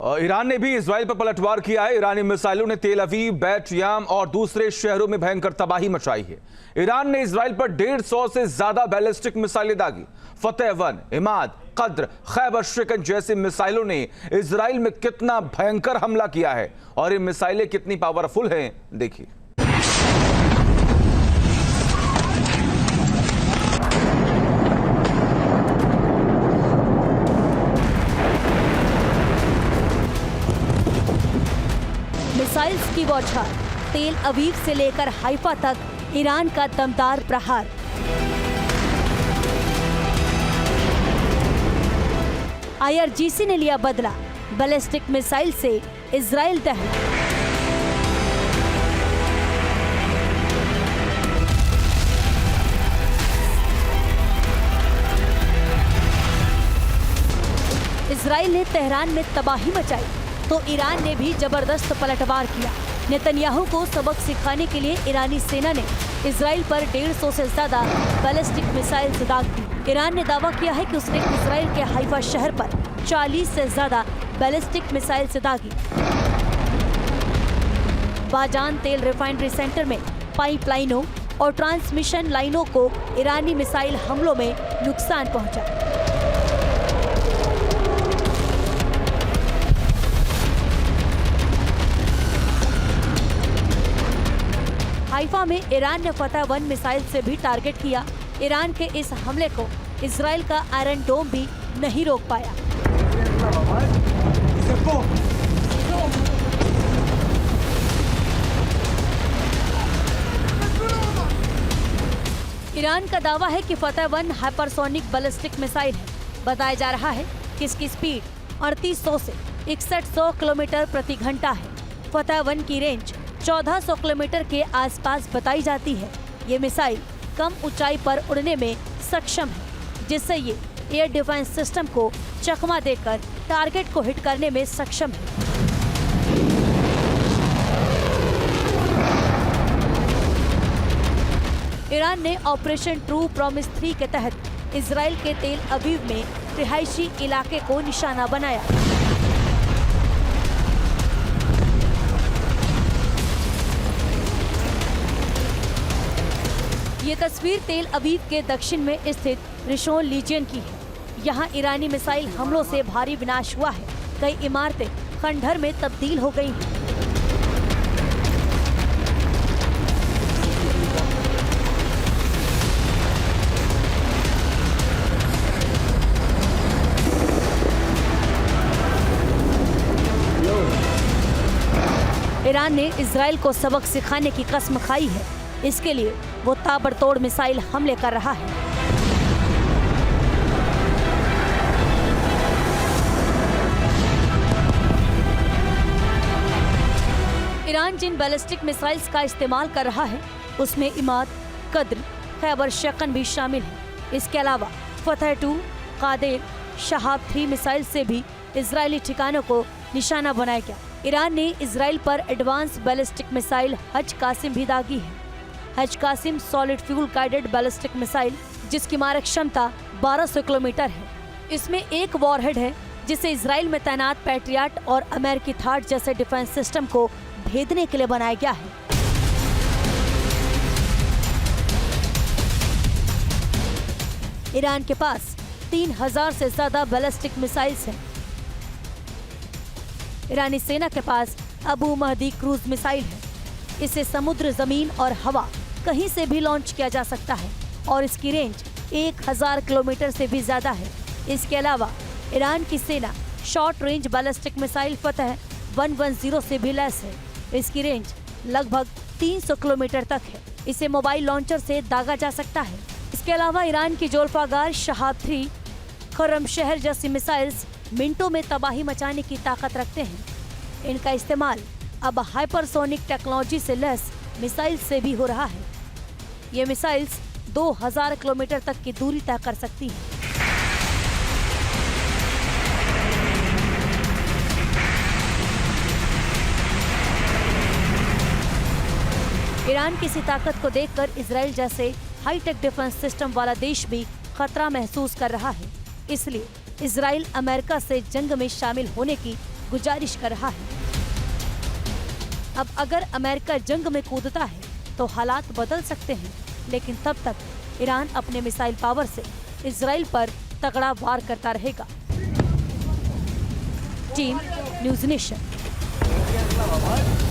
और ईरान ने भी इजराइल पर पलटवार किया है। ईरानी मिसाइलों ने तेल अवीव, बैत याम और दूसरे शहरों में भयंकर तबाही मचाई है। ईरान ने इजराइल पर 150 से ज्यादा बैलिस्टिक मिसाइलें दागी। फतेह-1, इमाद, कद्र, खैबर शिकन जैसी मिसाइलों ने इजराइल में कितना भयंकर हमला किया है और ये मिसाइलें कितनी पावरफुल हैं, देखिए। मिसाइल्स की बौछार, तेल अवीव से लेकर हाइफा तक ईरान का दमदार प्रहार। IRGC ने लिया बदला, बैलिस्टिक मिसाइल से इजराइल दहन। इजराइल ने तेहरान में तबाही मचाई तो ईरान ने भी जबरदस्त पलटवार किया। नेतन्याहू को सबक सिखाने के लिए ईरानी सेना ने इजराइल पर 150 से ज्यादा बैलिस्टिक मिसाइल दाग दी। ईरान ने दावा किया है कि उसने इजराइल के हाइफा शहर पर 40 से ज्यादा बैलिस्टिक मिसाइल दागी। बाजान तेल रिफाइनरी सेंटर में पाइपलाइनों और ट्रांसमिशन लाइनों को ईरानी मिसाइल हमलों में नुकसान पहुंचा। हाइफा में ईरान ने फतेह-1 मिसाइल से भी टारगेट किया। ईरान के इस हमले को इजराइल का आयरन डोम भी नहीं रोक पाया। ईरान का दावा है कि फतेह-1 हाइपरसोनिक बैलिस्टिक मिसाइल है। बताया जा रहा है कि इसकी स्पीड 3800 से 6100 किलोमीटर प्रति घंटा है। फतेह-1 की रेंज 1400 किलोमीटर के आसपास बताई जाती है। ये मिसाइल कम ऊंचाई पर उड़ने में सक्षम है, जिससे ये एयर डिफेंस सिस्टम को चकमा देकर टारगेट को हिट करने में सक्षम है। ईरान ने ऑपरेशन ट्रू प्रॉमिस 3 के तहत इजराइल के तेल अवीव में रिहायशी इलाके को निशाना बनाया। ये तस्वीर तेल अवीव के दक्षिण में स्थित रिशोन लीजियन की है। यहाँ ईरानी मिसाइल हमलों से भारी विनाश हुआ है। कई इमारतें खंडहर में तब्दील हो गई हैं। ईरान ने इजराइल को सबक सिखाने की कसम खाई है। इसके लिए वो ताबड़तोड़ मिसाइल हमले कर रहा है। ईरान जिन बैलिस्टिक मिसाइल्स का इस्तेमाल कर रहा है उसमें इमाद, कद्र, खैबर शिकन भी शामिल है। इसके अलावा फतेह-2, कादेर, शहाब-3 मिसाइल से भी इजरायली ठिकानों को निशाना बनाया गया। ईरान ने इजराइल पर एडवांस बैलिस्टिक मिसाइल हज कासिम भी दागी है। Haj Qasem solid fuel guided ballistic missile, जिसकी मारक क्षमता 1200 किलोमीटर है। इसमें एक वॉरहेड है जिसे इजराइल में तैनात पैट्रियट और अमेरिकी थाट जैसे डिफेंस सिस्टम को भेदने के लिए बनाया गया है। ईरान के पास 3000 से ज्यादा बैलिस्टिक मिसाइल्स हैं। ईरानी सेना के पास अबू महदी क्रूज मिसाइल है। इसे समुद्र, जमीन और हवा कहीं से भी लॉन्च किया जा सकता है और इसकी रेंज 1000 किलोमीटर से भी ज्यादा है। इसके अलावा ईरान की सेना शॉर्ट रेंज बैलिस्टिक मिसाइल फतेह-110 से भी लैस है। इसकी रेंज लगभग 300 किलोमीटर तक है। इसे मोबाइल लॉन्चर से दागा जा सकता है। इसके अलावा ईरान की जोल्फागार, शहाब-3, खुर्रमशहर जैसी मिसाइल्स मिनटों में तबाही मचाने की ताकत रखते हैं। इनका इस्तेमाल अब हाइपरसोनिक टेक्नोलॉजी से लैस मिसाइल से भी हो रहा है। ये मिसाइल्स 2000 किलोमीटर तक की दूरी तय कर सकती हैं। ईरान की इसी ताकत को देखकर इजराइल जैसे हाईटेक डिफेंस सिस्टम वाला देश भी खतरा महसूस कर रहा है। इसलिए इजराइल अमेरिका से जंग में शामिल होने की गुजारिश कर रहा है। अब अगर अमेरिका जंग में कूदता है तो हालात बदल सकते हैं, लेकिन तब तक ईरान अपने मिसाइल पावर से इजराइल पर तगड़ा वार करता रहेगा। Team news nation.